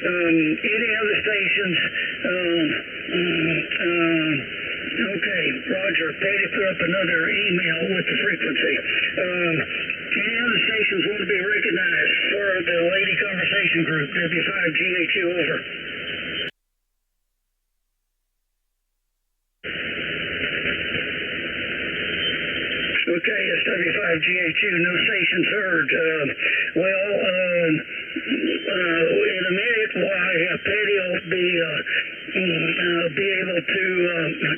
Any other stations? Okay, Roger. Patti put up another email with the frequency. Any other stations want to be recognized for the Lady Conversation Group, W5GHU, over. Okay, it's W5GHU, no stations heard. In a minute, Patti will be able to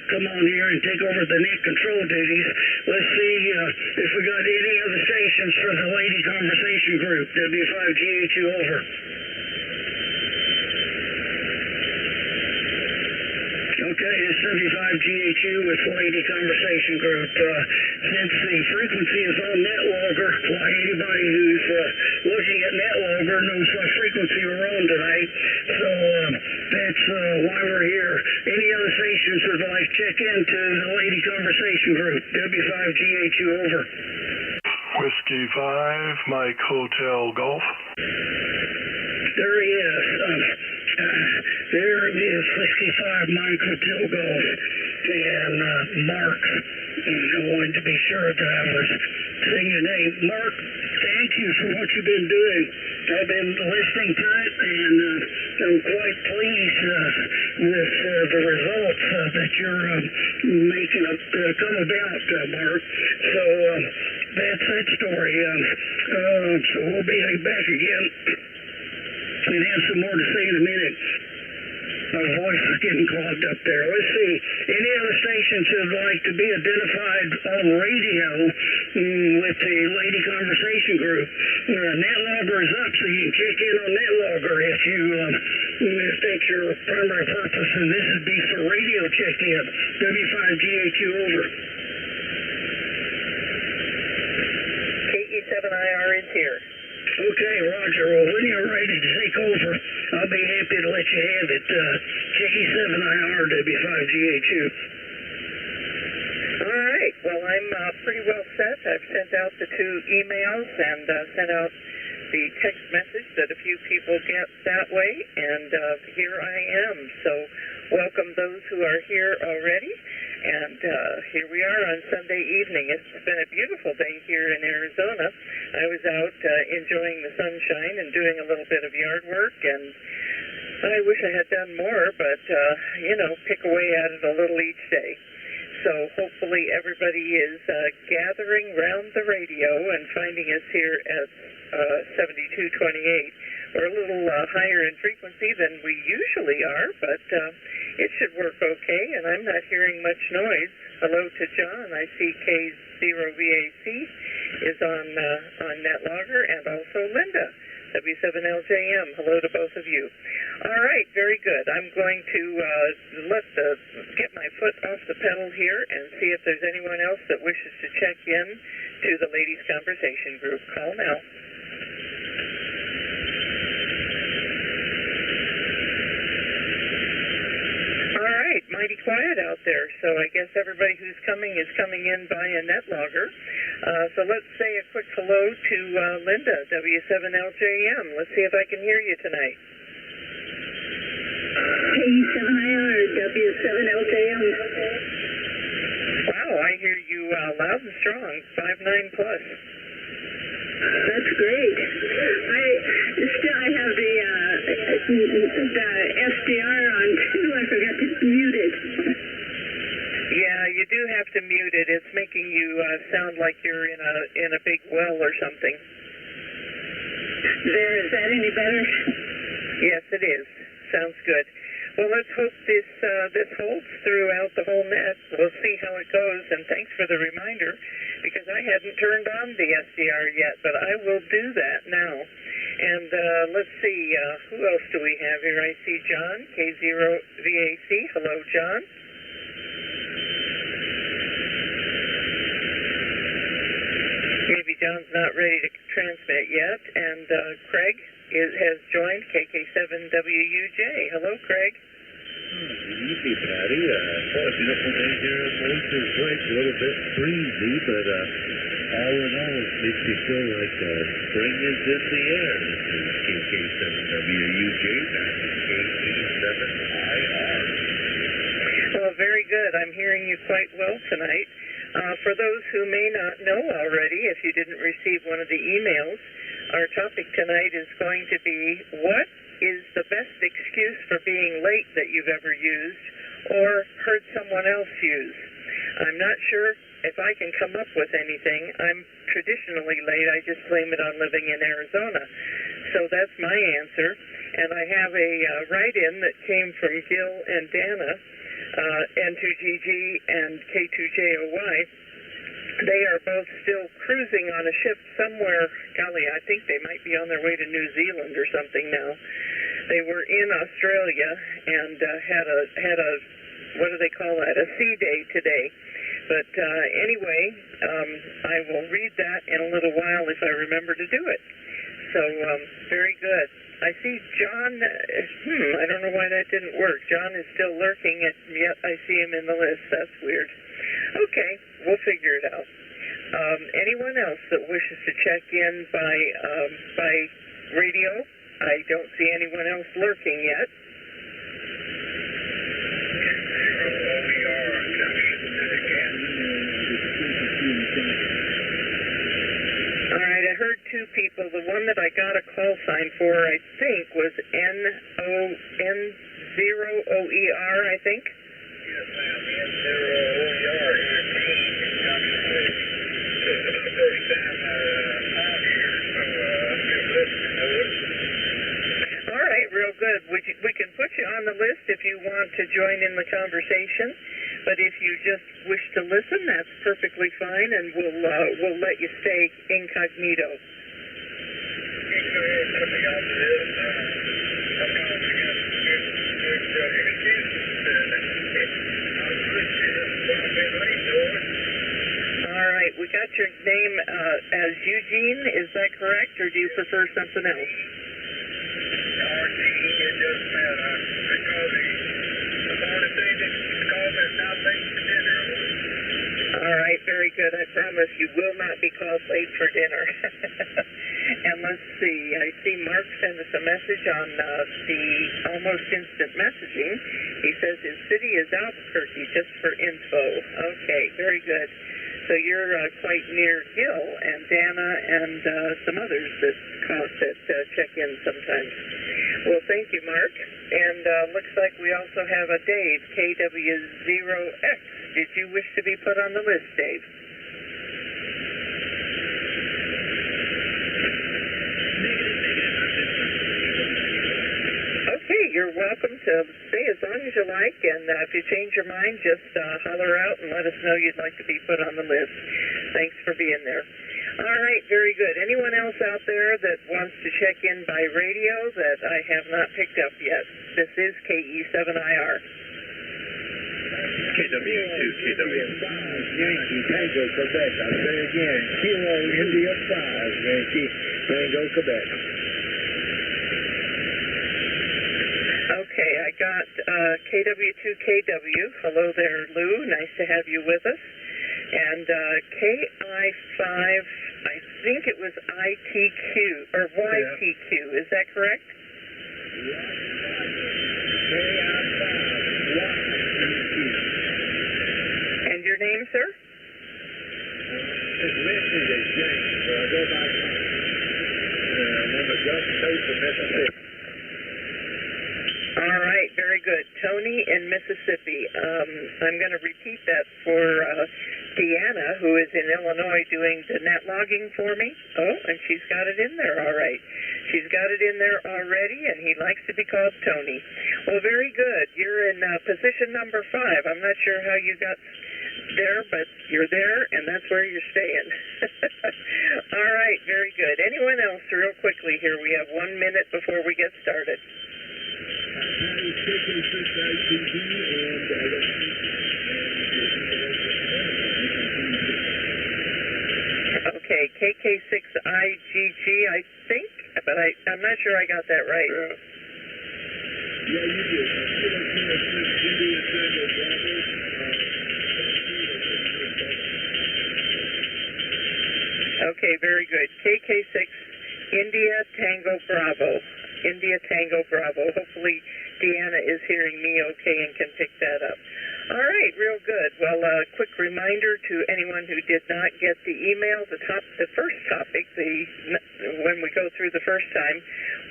come on here and take over the net control duties. Let's see if we got any other stations for the Lady Conversation Group, W5GHU, over. Okay, it's W5GHU with Lady Conversation Group. Since the frequency is on Netlogger, why anybody who's looking at Netlogger knows what frequency we're on tonight. So that's why we're here. Any other stations would like to check into the Lady Conversation Group, W5GHU, over. Whiskey 5, Mike Hotel Golf. There he is. There is Whiskey 5, Mike Hotel Golf. And Mark, I wanted to be sure that I was saying your name. Mark, thank you for what you've been doing. I've been listening to it, and I'm quite pleased with the results that you're making come about, Mark. So that's that story. So we'll be back again and have some more to say in a minute. My voice is getting clogged up there. Let's see. Any other stations who'd like to be identified on radio with the Lady Conversation Group? Netlogger is up, so you can check in on Netlogger if that's your primary purpose. And this would be for radio check-in. W5GHU, over. KE7IR is here. Okay, Roger. Well, when you're ready to take over, I'll be happy to let you have it. KE7IR, W5GHU. All right. Well, I'm pretty well set. I've sent out the 2 emails and sent out the text message that a few people get that way, and here I am. So welcome those who are here already. And here we are on Sunday evening. It's been a beautiful day here in Arizona. I was out enjoying the sunshine and doing a little bit of yard work, and I wish I had done more, but, pick away at it a little each day. So hopefully everybody is gathering round the radio and finding us here at 7228. We're a little higher in frequency than we usually are, but it should work okay, and I'm not hearing much noise. Hello to John. I see K0VAC is on Netlogger, and also Linda, W7LJM. Hello to both of you. All right, very good. I'm going to get my foot off the pedal here and see if there's anyone else that wishes to check in to the Ladies Conversation Group. Call now. Mighty quiet out there, so I guess everybody who's coming is coming in via Netlogger. So let's say a quick hello to Linda, W7LJM. Let's see if I can hear you tonight. K7IR, W7LJM. Wow, I hear you loud and strong, 5.9 plus. That's great. I have the SDR on too. I forgot to mute it. Yeah, you do have to mute it. It's making you sound like you're in a big well or something. There, is that any better? Yes, it is. Sounds good. Well, let's hope this holds throughout the whole net. We'll see how it goes, and thanks for the reminder, because I hadn't turned on the SDR yet, but I will do that now. And let's see, who else do we have here? I see John, K0VAC. Hello, John. Maybe John's not ready to transmit yet, and Craig has joined, KK7WUJ. Hello, Craig. Good evening, Patti. What a beautiful day here in Moses Lake. A little bit breezy, but All in all, it makes me feel like spring is in the air. This is KK7WUJ back in KE7IR. Well, very good. I'm hearing you quite well tonight. For those who may not know already, if you didn't receive one of the emails, our topic tonight is going to be, what is the best excuse for being late that you've ever used or heard someone else use? I'm not sure if I can come up with anything. I'm traditionally late. I just blame it on living in Arizona. So that's my answer. And I have a write-in that came from Gil and Dana, N2GG and K2JOY. They are both still cruising on a ship somewhere. Golly, I think they might be on their way to New Zealand or something now. They were in Australia and had a what do they call that? A sea day today. But anyway, I will read that in a little while if I remember to do it. So very good. I see John. I don't know why that didn't work. John is still lurking, yet I see him in the list. That's weird. Okay, we'll figure it out. Anyone else that wishes to check in by radio? I don't see anyone else lurking yet. All right, I heard two people. The one that I got a call sign for, I think, was N0OER, I think. Yes, ma'am. N0OER. It's about the first time on here, so I'm just listening to it. All right, real good. We can put you on the list if you want to join in the conversation. But if you just wish to listen, that's perfectly fine, and we'll let you stay incognito. You can go ahead and put me on the list. Sometimes I got good excuses. I'll switch this while I've been late, though. All right, we got your name as Eugene. Is that correct, or do you prefer something else? It doesn't matter, because the only thing that causes us not late for dinner. All right, very good. I promise you will not be called late for dinner. And let's see. I see Mark sent us a message on the almost instant messaging. He says his city is Albuquerque, just for info. Okay, very good. So you're quite near Gil and Dana and some others that check in sometimes. Well, thank you, Mark. And looks like we also have a Dave, KW0X. Did you wish to be put on the list, Dave? Okay, you're welcome to stay as long as you like, and if you change your mind, just holler out and let us know you'd like to be put on the list. Thanks for being there. All right, very good. Anyone else out there that wants to check in by radio that I have not picked up yet? This is KE7IR. KW2, KW5, Yankee, Tango, Quebec. I'll say again, Kilo, India 5, Yankee, Tango, Quebec. Okay, I got KW2KW. Hello there, Lou. Nice to have you with us. And KI5, I think it was ITQ, or YTQ. Is that correct? KI5, YTQ. And your name, sir? It's listed as James, but I go by Tom. I'm on the Gulf Coast of Mississippi. All right, very good. Tony in Mississippi. I'm going to repeat that for Deanna, who is in Illinois doing the netlogging for me. Oh, and she's got it in there, all right. She's got it in there already, and he likes to be called Tony. Well, very good. You're in position number 5. I'm not sure how you got there, but you're there, and that's where you're staying. All right, very good. Anyone else, real quickly here? We have 1 minute before we get started. Okay, KK6IGG, I think, but I'm not sure I got that right. Yeah, you did. UK6, India Tango Bravo. India Tango Bravo. Hopefully Deanna is hearing me okay and can pick that up. All right, real good. Well, a quick reminder to anyone who did not get the email, the first topic, when we go through the first time,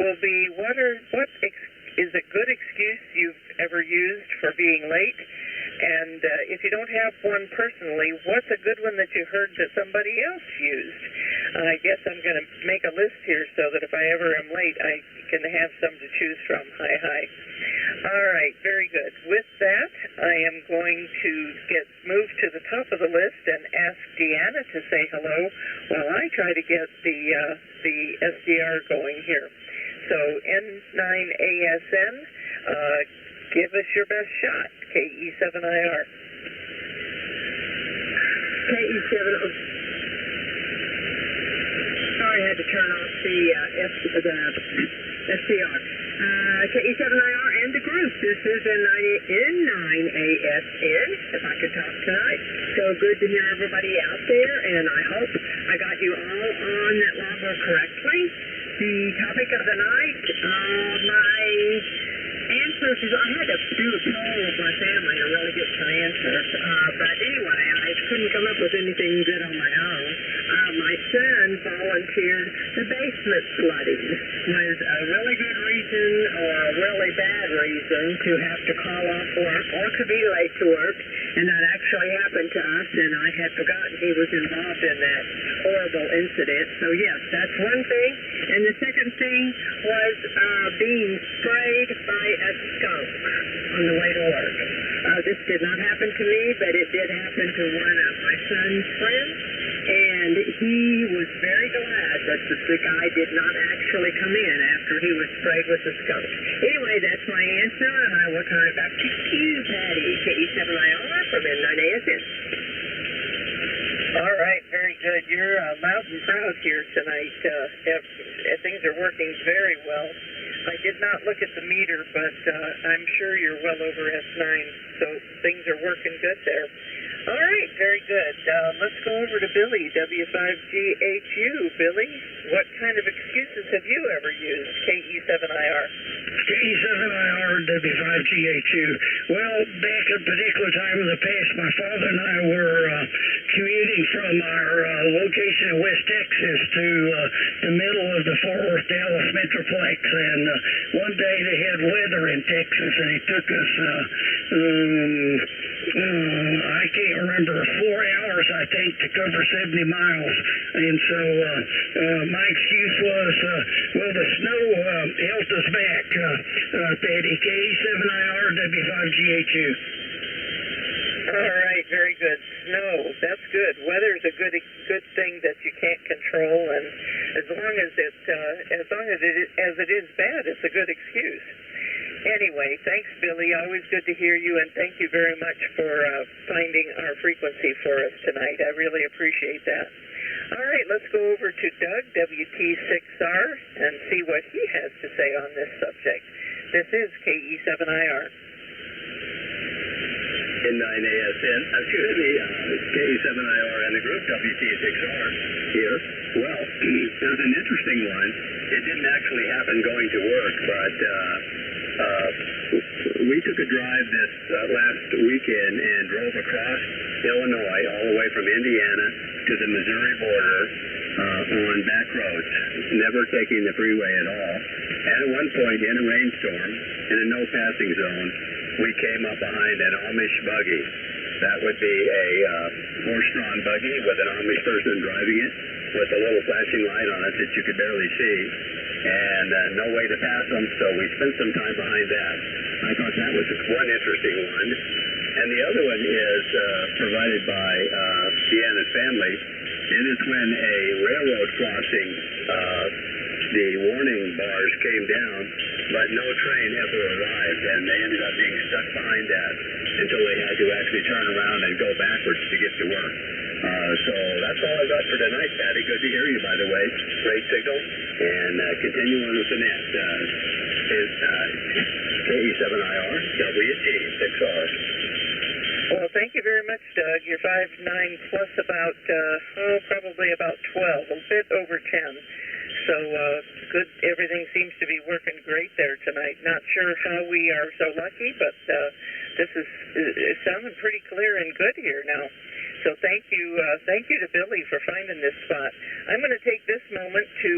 will be what is a good excuse you've ever used for being late? And if you don't have one personally, what's a good one that you heard that somebody else used? I guess I'm going to make a list here so that if I ever am late, I can have some to choose from. Hi. All right, very good. With that, I am going to move to the top of the list and ask Deanna to say hello while I try to get the SDR going here. So N9ASN, give us your best shot. KE7IR. KE7. Sorry, I had to turn off the SDR. KE7IR and the group. This is N9ASN, if I could talk tonight. So good to hear everybody out there, and I hope I got you all on Netlogger correctly. The topic of the night, my answers is I had to do a poll with my family to really get some answers. But anyway, I couldn't come up with anything good on my own. My son volunteered the basement flooding was a really good reason or a really bad reason to have to call off work or to be late to work. And that actually happened to us, and I had forgotten he was involved in that horrible incident. So yes, that's one thing. And the second thing was being sprayed by a skunk on the way to work. This did not happen to me, but it did happen to one of my son's friends, and he was very glad that the guy did not actually come in after he was sprayed with the skunk. Anyway, that's my answer, and I will turn it back to you, Patti, KE7IR from N9ASN. All right, very good. You're loud and proud here tonight. Things are working very well. I did not look at the meter, but I'm sure you're well over S9, so things are working good there. All right, very good. Let's go over to Billy, W5GHU. Billy, what kind of excuses have you ever used? KE7IR. KE7IR, W5GHU. Well, back at a particular time in the past, my father and I were commuting from our location in West Texas to the middle of the Fort Worth, Dallas Metroplex, and one day they had weather in Texas, and it took us, I can't remember, 4 hours, I think, to cover 70 miles. And so my excuse was, well, the snow held us back. Patti, KE7IR, W5GHU. All right, very good. Snow, that's good. Weather's a good thing that you can't control, and as long as it is bad, it's a good excuse. Anyway, thanks, Billy. Always good to hear you, and thank you very much for finding our frequency for us tonight. I really appreciate that. All right, let's go over to Doug, WT6R, and see what he has to say on this subject. This is KE7IR. N9ASN, KE7IR and the group, WT6R here. Well, there's an interesting one. It didn't actually happen going to work, but we took a drive this last weekend and drove across Illinois all the way from Indiana to the Missouri border on back roads, never taking the freeway at all. And at one point in a rainstorm, in a no-passing zone, we came up behind an Amish buggy. That would be a horse-drawn buggy with an Amish person driving it with a little flashing light on it that you could barely see, and no way to pass them, so we spent some time behind that. I thought that was one interesting one. And the other one is provided by Deanna's family. It is when a railroad crossing, the warning bars came down, but no train ever arrived, and they ended up being stuck behind that until they had to actually turn around and go backwards to get to work. So that's all I got for tonight, Patti. Good to hear you, by the way. Great signal, and continue on with the net. KE7IR, WT6R. Well, thank you very much, Doug. You're 5'9" plus about, probably about 12, a bit over 10. So, good. Everything seems to be working great there tonight. Not sure how we are so lucky, but this is it's sounding pretty clear and good here now. So thank you to Billy for finding this spot. I'm going to take this moment to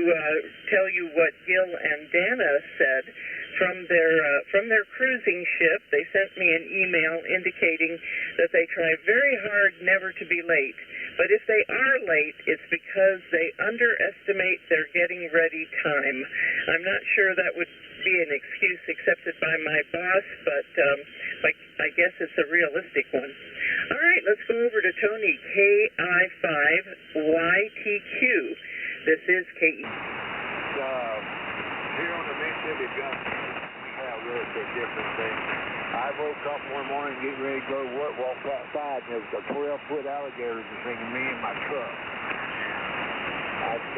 tell you what Gil and Dana said from their cruising ship. They sent me an email indicating that they try very hard never to be late. But if they are late, it's because they underestimate their getting ready time. I'm not sure that would be an excuse accepted by my boss, but I guess it's a realistic one. All right, let's go over to Tony, KI5YTQ. This is KE. Here on the Mississippi Gulf, we have really big different things. I woke up one morning getting ready to go to work, walked outside, and there was a 12-foot alligator between me and my truck.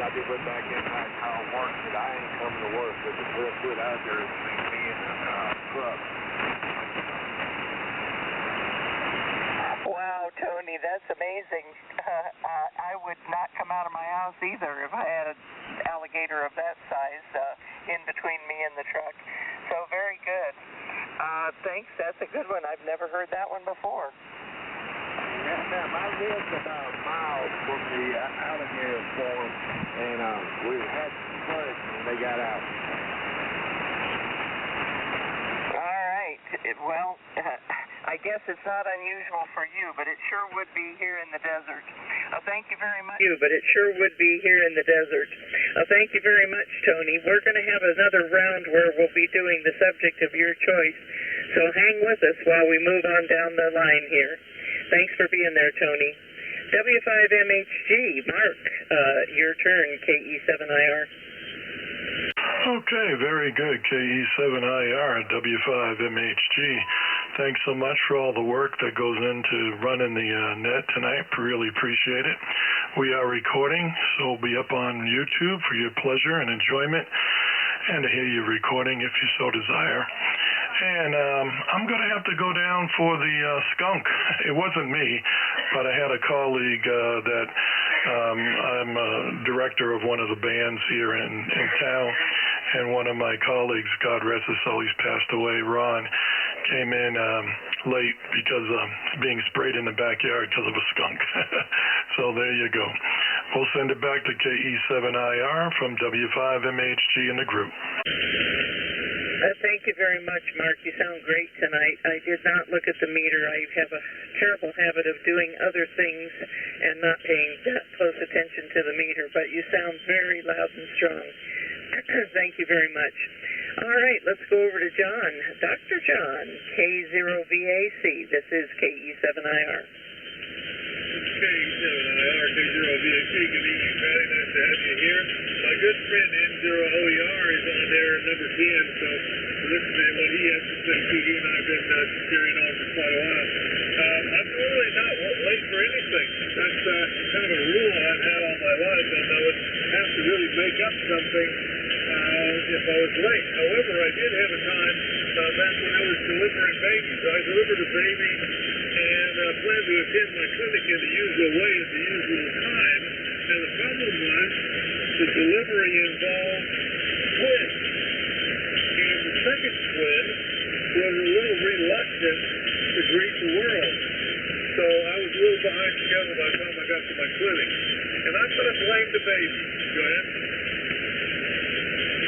I just went back inside and called work, said I ain't coming to work, but the 12-foot alligator between me and the truck. Wow, Tony, that's amazing. I would not come out of my house either if I had an alligator of that size in between me and the truck. So very good. Thanks. That's a good one. I've never heard that one before. Yeah, ma'am, I lived about a mile from the alligator farm, and we had some floods when they got out. All right. Well, I guess it's not unusual for you, but it sure would be here in the desert. Thank you very much. But it sure would be here in the desert. Thank you very much, Tony. We're going to have another round where we'll be doing the subject of your choice. So hang with us while we move on down the line here. Thanks for being there, Tony. W5MHG, Mark, your turn, KE7IR. Okay, very good, KE7IR, W5MHG. Thanks so much for all the work that goes into running the net tonight. Really appreciate it. We are recording, so we'll be up on YouTube for your pleasure and enjoyment, and to hear your recording if you so desire. And I'm going to have to go down for the skunk. It wasn't me, but I had a colleague that I'm a director of one of the bands here in town, and one of my colleagues, God rest his soul, he's passed away, Ron, came in late because being sprayed in the backyard because of a skunk. So there you go. We'll send it back to KE7IR from W5MHG in the group. Thank you very much, Mark. You sound great tonight. I did not look at the meter. I have a terrible habit of doing other things and not paying that close attention to the meter, but you sound very loud and strong. Thank you very much. All right, let's go over to John. Dr. John, K0VAC. This is KE7IR. K7IR, K0VAC. Good evening, Patty. Nice to have you here. My good friend N0OER is on there at number 10, so listen to what he has to say to you, and I've been carrying on for quite a while. I'm really not late for anything. That's kind of a rule I've had all my life, and I would have to really make up something if I was late. However, I did have a time back when I was delivering babies. I delivered a baby and planned to attend my clinic in the usual way at the usual time. And the problem was the delivery involved twins. And the second twin was a little reluctant to greet the world. So I was a little behind schedule by the time I got to my clinic. And I'm going to blame the baby. Go ahead.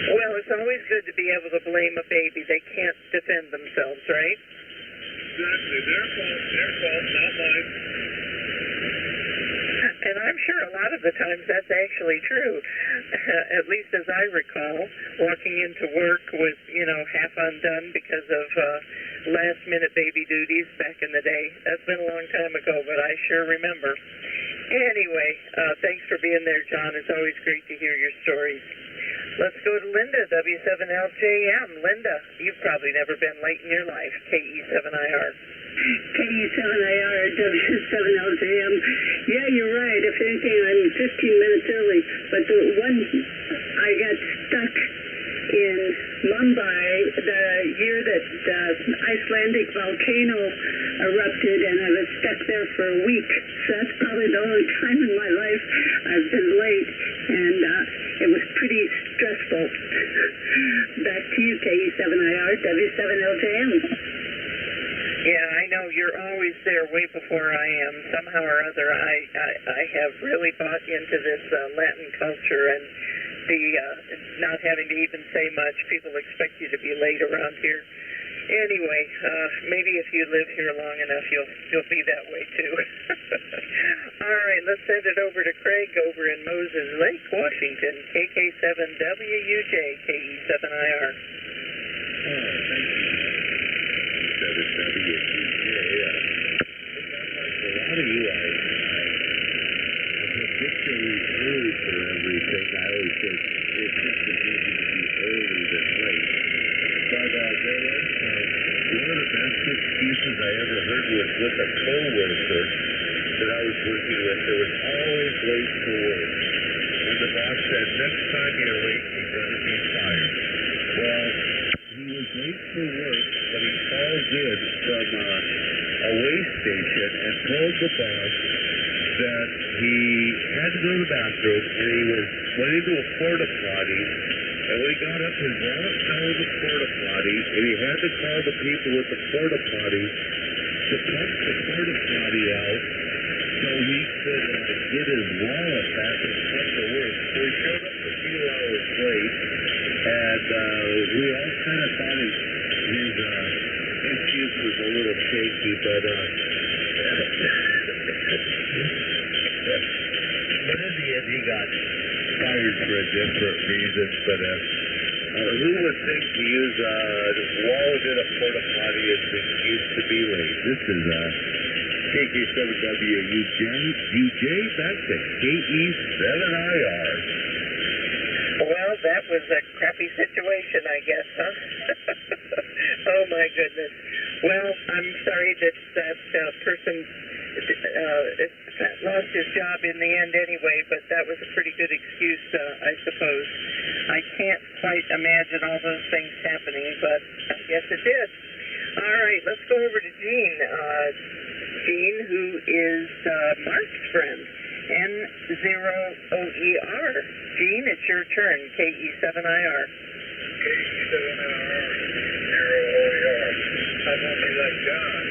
Well, it's always good to be able to blame a baby. They can't defend themselves, right? Exactly. Their fault, not mine. And I'm sure a lot of the times that's actually true. At least as I recall, walking into work with, half undone because of last-minute baby duties back in the day. That's been a long time ago, but I sure remember. Anyway, thanks for being there, John. It's always great to hear your stories. Let's go to Linda, W7LJM. Linda, you've probably never been late in your life, KE7IR. KE7IR, W7LJM. Yeah, you're right. If anything, I'm 15 minutes early. But the one, I got stuck in Mumbai the year that the Icelandic volcano erupted, and I was there for a week, so that's probably the only time in my life I've been late, and it was pretty stressful. Back to you, KE7IR, W7LJM. Yeah, I know you're always there way before I am. Somehow or other, I have really bought into this Latin culture and the not having to even say much. People expect you to be late around here. Anyway, maybe if you live here long enough, you'll be that way too. All right, let's send it over to Craig over in Moses Lake, Washington, KK7WUJ, KE7IR. Thank you. 7WUJ. A lot of you, I'm habitually early for everything. I always say it's just as easy to be early than late. But there was one of the best excuses I ever heard was with a co-worker that I was working with that was always late for work. And the boss said, next time you're late, you're going to be fired. Well, he was late for work, but he calls in from a way station and told the boss that he had to go to the bathroom and he went into a porta potty. And when he got up, his wallet fell in the porta potty, and he had to call the people at the porta potty to pump the porta potty out so he could get his wallet back and come to work. So he showed up a few hours late, and we all kind of thought his excuse was a little shaky, but in the end, he got fired for a different reason, but who would think to use a wallet in a porta potty as an excuse to be late? This is KK7WUJ, back to KE7IR. Well, that was a crappy situation, I guess, huh? Oh, my goodness. Well, I'm sorry that person lost his job in the end anyway, but that was a pretty good excuse, I suppose. I can't quite imagine all those things happening, but I guess it did. All right, let's go over to Gene. Gene, who is Mark's friend, N0OER. Gene, it's your turn, KE7IR. KE7IR, 0OER. I'm only like John.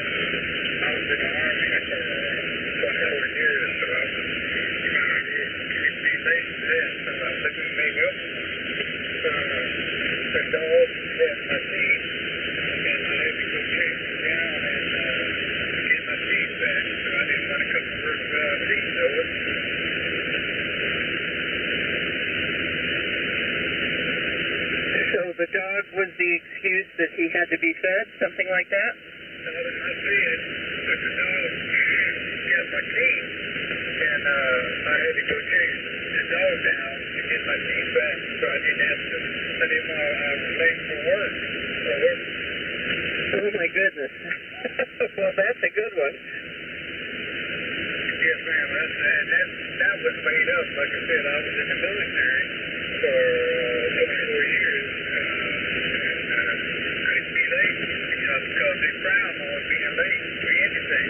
I was in the Army for 24 years, so I was be late to this, so I didn't make up. The dog had my teeth, and I had to go chase him down and get my teeth back, so I didn't want to come to work without teeth over. So the dog was the excuse that he had to be fed, something like that? I said, but the dog got my teeth, and I had to go chase the dog down to get my teeth back, so I didn't have to, I didn't want to be late for work. Oh my goodness. Well, that's a good one. Yes, ma'am. That was made up. Like I said, I was in the military for 24 years. Couldn't be late because they frown on being late for anything.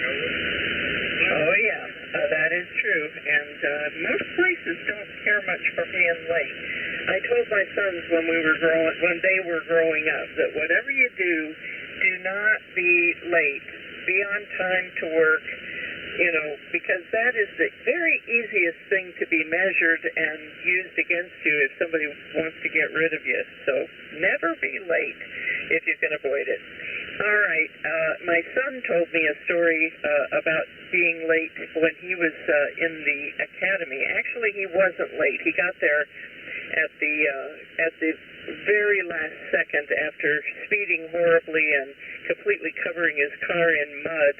Oh, yeah. That is true. And most places don't care much for being late. I told my sons when they were growing up that whatever you do not be late. Be on time to work, because that is the very easiest thing to be measured and used against you if somebody wants to get rid of you. So never be late if you can avoid it. All right. My son told me a story about being late when he was in the academy. Actually, he wasn't late. He got there at the very last second after speeding horribly and completely covering his car in mud.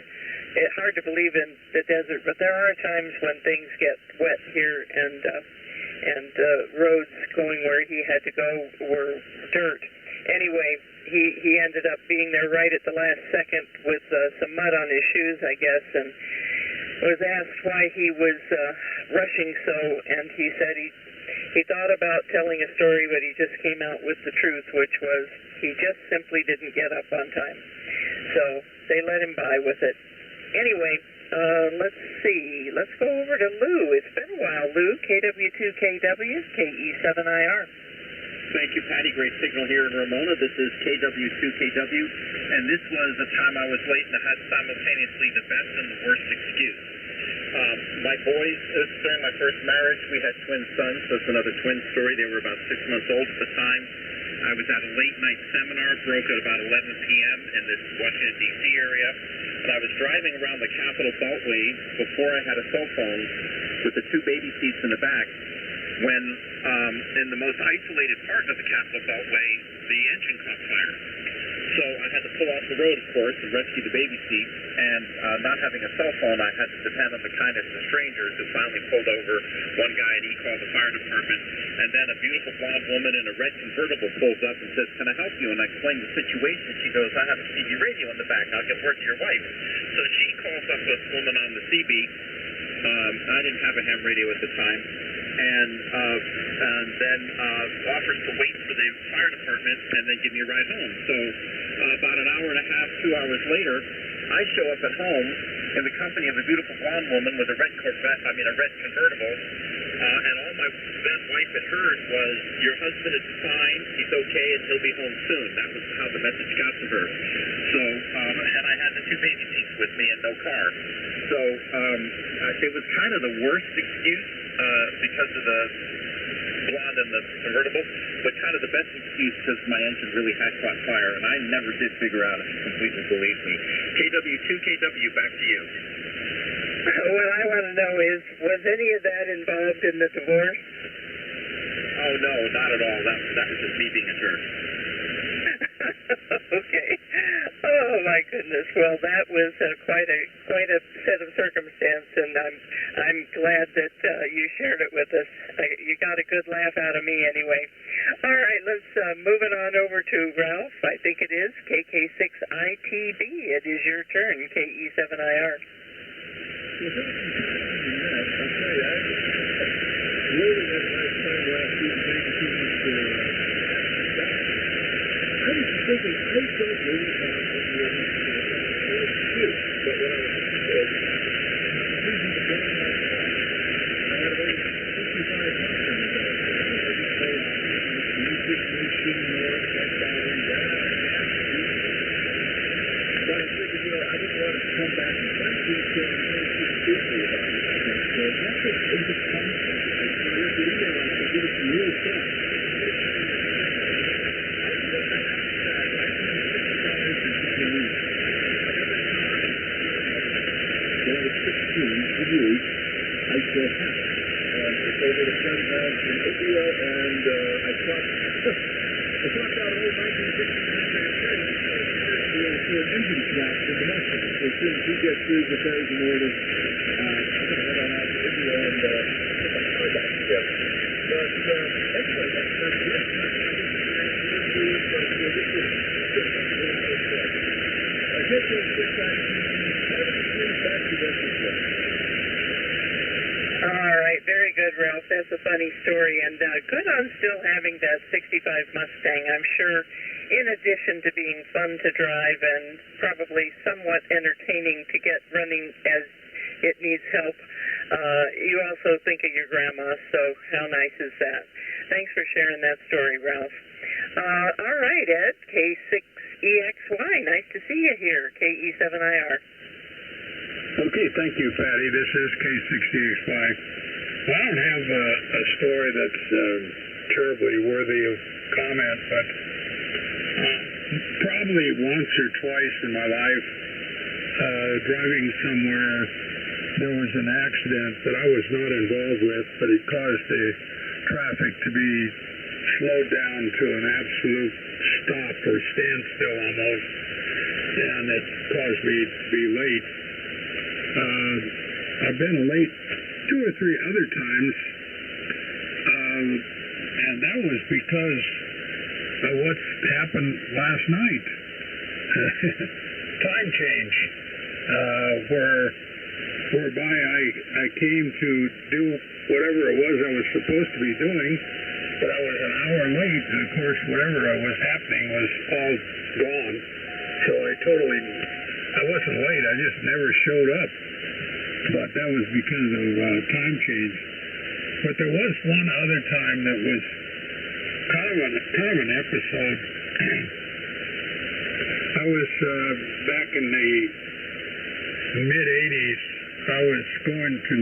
It's hard to believe in the desert, but there are times when things get wet here, and roads going where he had to go were dirt. Anyway, he ended up being there right at the last second with some mud on his shoes, I guess, and was asked why he was rushing so, and he said he thought about telling a story, but he just came out with the truth, which was he just simply didn't get up on time. So they let him by with it. Anyway, Let's see. Let's go over to Lou. It's been a while, Lou. KW2KW, KE7IR. Thank you, Patti. Great signal here in Ramona. This is KW2KW, and this was the time I was late and I had simultaneously the best and the worst excuse. My boys, this is during my first marriage. We had twin sons, so it's another twin story. They were about 6 months old at the time. I was at a late-night seminar, broke at about 11 p.m. in this Washington, D.C. area, and I was driving around the Capitol Beltway before I had a cell phone with the 2 baby seats in the back when, in the most isolated part of the Capitol Beltway, the engine caught fire. So I had to pull off the road, of course, and rescue the baby seat, and not having a cell phone, I had to depend on the kindness of strangers who finally pulled over. One guy, and he called the fire department, and then a beautiful blonde woman in a red convertible pulls up and says, "Can I help you?" And I explained the situation. She goes, "I have a CB radio in the back. I'll get word to your wife." So she calls up this woman on the CB. I didn't have a ham radio at the time. And then offers to wait for the fire department and then give me a ride home. So about an hour and a half, 2 hours later, I show up at home in the company of a beautiful blonde woman with a red convertible, and all my then wife had heard was, "Your husband is fine, he's okay, and he'll be home soon." That was how the message got to her. So, and I had the 2 baby seats with me and no car. So it was kind of the worst excuse because of the blonde and the convertible, but kind of the best excuse because my engine really had caught fire, and I never did figure out if you completely believe me. KW2KW, back to you. What I want to know is, was any of that involved in the divorce? Oh, no, not at all. That was just me being a jerk. Okay. Oh my goodness. Well, that was quite a set of circumstance, and I'm glad that you shared it with us. You got a good laugh out of me anyway. All right, let's move it on over to Ralph. I think it is KK6ITB. It is your turn. KE7IR. That's a funny story, and good on still having that 65 Mustang. I'm sure, in addition to being fun to drive and probably somewhat entertaining to get running as it needs help, you also think of your grandma, so how nice is that? Thanks for sharing that story, Ralph. All right, Ed, K6EXY, nice to see you here, KE7IR. Okay, thank you, Patti. This is K6EXY. I don't have a story that's terribly worthy of comment, but probably once or twice in my life, driving somewhere, there was an accident that I was not involved with, but it caused the traffic to be slowed down to an absolute stop or standstill almost, and it caused me to be late. I've been late 2 or 3 other times, and that was because of what's happened last night. Time change, whereby I came to do whatever it was I was supposed to be doing, but I was an hour late, and of course whatever was happening was all gone. So I wasn't late, I just never showed up. but that was because of time change. But there was one other time that was kind of an episode. I was back in the mid-'80s. I was going to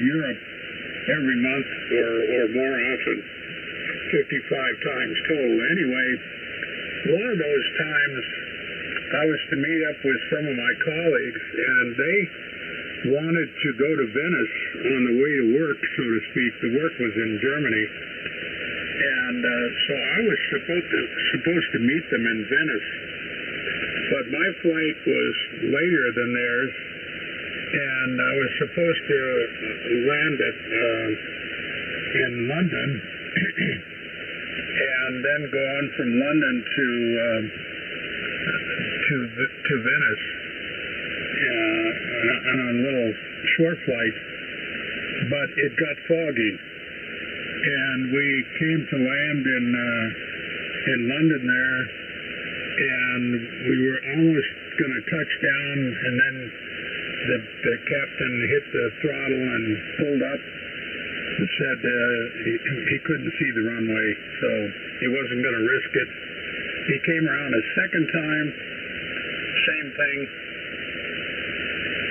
Europe every month or more often, 55 times total. Anyway, one of those times I was to meet up with some of my colleagues, and they wanted to go to Venice on the way to work, so to speak. The work was in Germany. And so I was supposed to meet them in Venice. But my flight was later than theirs, and I was supposed to land in London and then go on from London to Venice on a little short flight. But it got foggy, and we came to land in London there, and we were almost going to touch down, and then the captain hit the throttle and pulled up and said he couldn't see the runway, so he wasn't going to risk it. He came around a second time, same thing,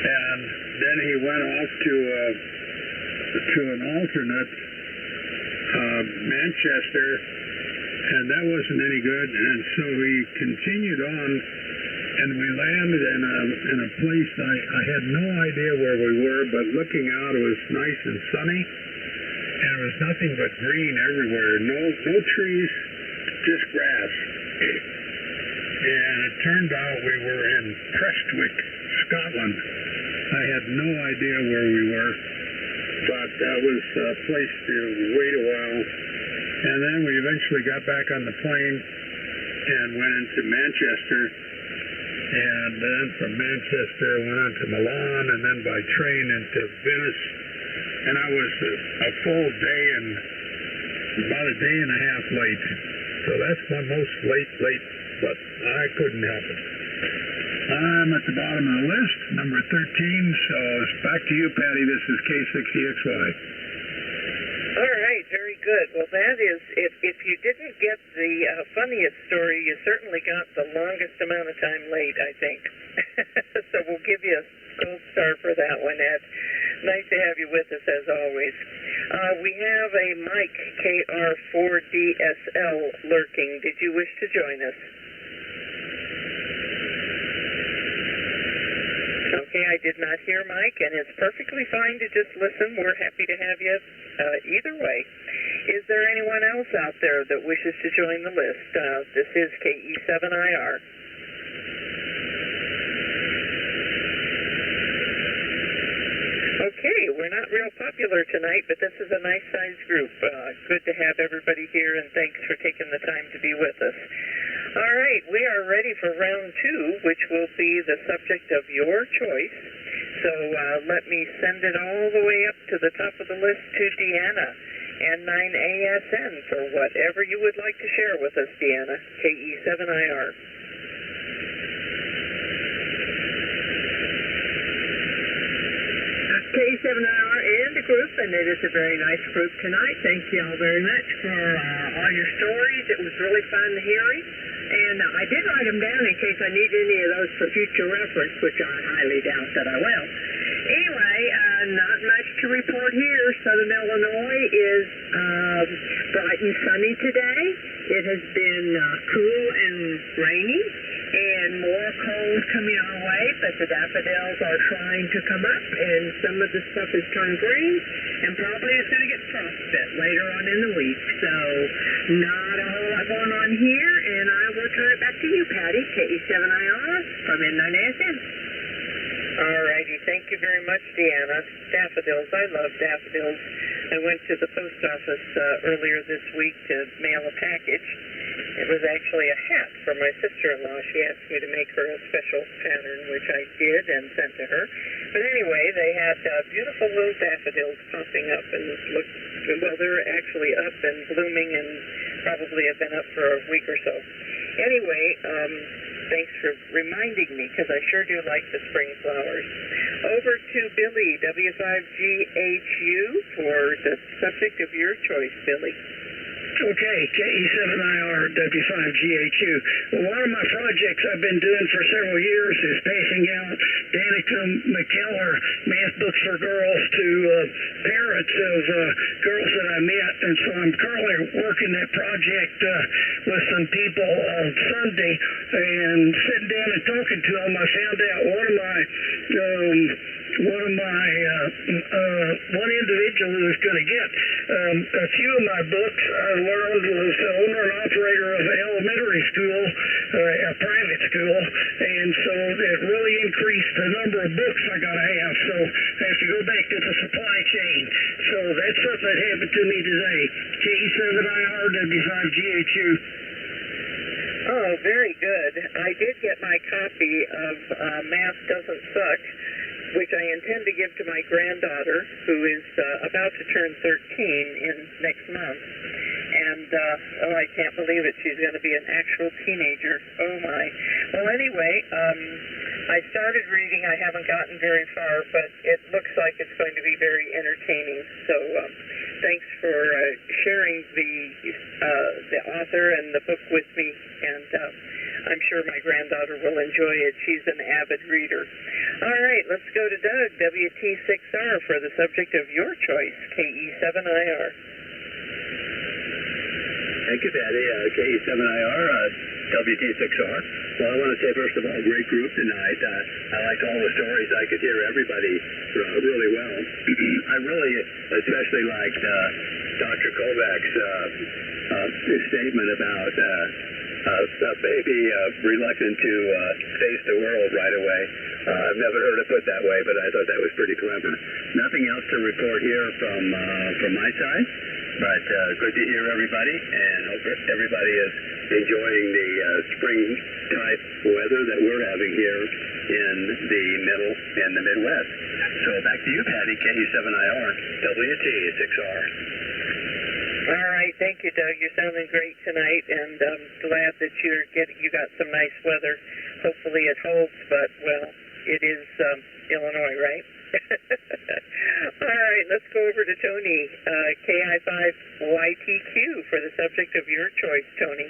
and then he went off to an alternate, Manchester, and that wasn't any good, and so we continued on, and we landed in a place I had no idea where we were, but looking out it was nice and sunny, and it was nothing but green everywhere, no trees, just grass. And it turned out we were in Prestwick, Scotland. I had no idea where we were, but that was a place to wait a while. And then we eventually got back on the plane and went into Manchester. And then from Manchester went on to Milan, and then by train into Venice. And I was a full day and about a day and a half late. So that's my most late, but I couldn't help it. I'm at the bottom of the list, number 13, so it's back to you, Patti. This is K6EXY. All right, very good. Well, that is, if you didn't get the funniest story, you certainly got the longest amount of time late, I think. So we'll give you a gold star for that one, Ed. Nice to have you with us, as always. We have a Mike KR4DSL lurking. Did you wish to join us? Okay, I did not hear Mike, and it's perfectly fine to just listen. We're happy to have you either way. Is there anyone else out there that wishes to join the list? This is KE7IR. Okay, we're not real popular tonight, but this is a nice-sized group. Good to have everybody here, and thanks for taking the time to be with us. All right, we are ready for round 2, which will be the subject of your choice. So let me send it all the way up to the top of the list to Deanna, N9ASN, for whatever you would like to share with us, Deanna, KE7IR. K7IR and the group, and it is a very nice group tonight. Thank you all very much for all your stories. It was really fun hearing. And I did write them down in case I need any of those for future reference, which I highly doubt that I will. Anyway, not much to report here. Southern Illinois is bright and sunny today. It has been cool and rainy, and more cold coming our way, but the daffodils are trying to come up, and some of the stuff has turned green, and probably it's going to get frostbit later on in the week. So not a whole lot going on here, and I will turn it back to you, Patti, KE7IR from N9ASN. All righty. Thank you very much, Deanna. Daffodils. I love daffodils. I went to the post office earlier this week to mail a package. It was actually a hat for my sister-in-law. She asked me to make her a special pattern, which I did and sent to her. But anyway, they had beautiful little daffodils popping up, and well, they're actually up and blooming and probably have been up for a week or so. Anyway, Thanks for reminding me, because I sure do like the spring flowers. Over to Billy, W5GHU, for the subject of your choice, Billy. Okay, KE7IR W5GHU. Well, one of my projects I've been doing for several years is passing out Danica McKellar math books for girls to parents of girls that I met. And so I'm currently working that project with some people on Sunday, and sitting down and talking to them, I found out one individual who was going to get a few of my books I learned was the owner and operator of an elementary school, a private school, and so it really increased the number of books I got to have, so I have to go back to the supply chain. So that's something that happened to me today. KE7IR W5GHU. Oh, very good. I did get my copy of Math Doesn't Suck, which I intend to give to my granddaughter, who is about to turn 13 next month. And, I can't believe it. She's going to be an actual teenager. Oh, my. Well, anyway, I started reading. I haven't gotten very far, but it looks like it's going to be very entertaining. So, thanks for sharing the author and the book with me, and I'm sure my granddaughter will enjoy it. She's an avid reader. All right, let's go to Doug, WT6R, for the subject of your choice, KE7IR. Thank you, Patti. KE7IR, WT6R. Well, I want to say, first of all, great group tonight. I liked all the stories. I could hear everybody really well. I really especially liked Dr. Kovacs' statement about a baby reluctant to face the world right away. I've never heard it put that way, but I thought that was pretty clever. Nothing else to report here from my side, but good to hear everybody, and hope everybody is enjoying the spring-type weather that we're having here in the middle and the Midwest. So back to you, Patti, KE7IR, WT6R. All right, thank you, Doug. You're sounding great tonight, and I'm glad that you got some nice weather. Hopefully it holds, but, well, it is Illinois, right? All right, let's go over to Tony, KI5YTQ, for the subject of your choice, Tony.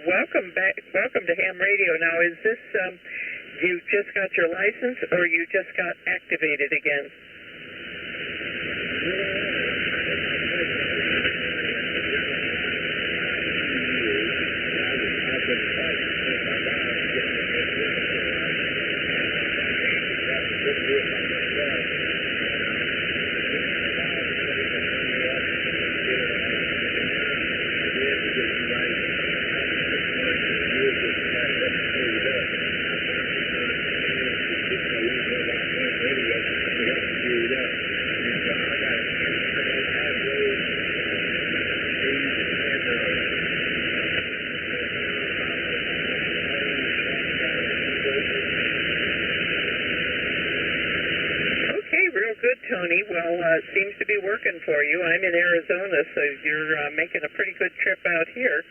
Welcome back. Welcome to Ham Radio. Now, is this, you just got your license, or you just got activated again? Tony, well, it seems to be working for you. I'm in Arizona, so you're making a pretty good trip out here.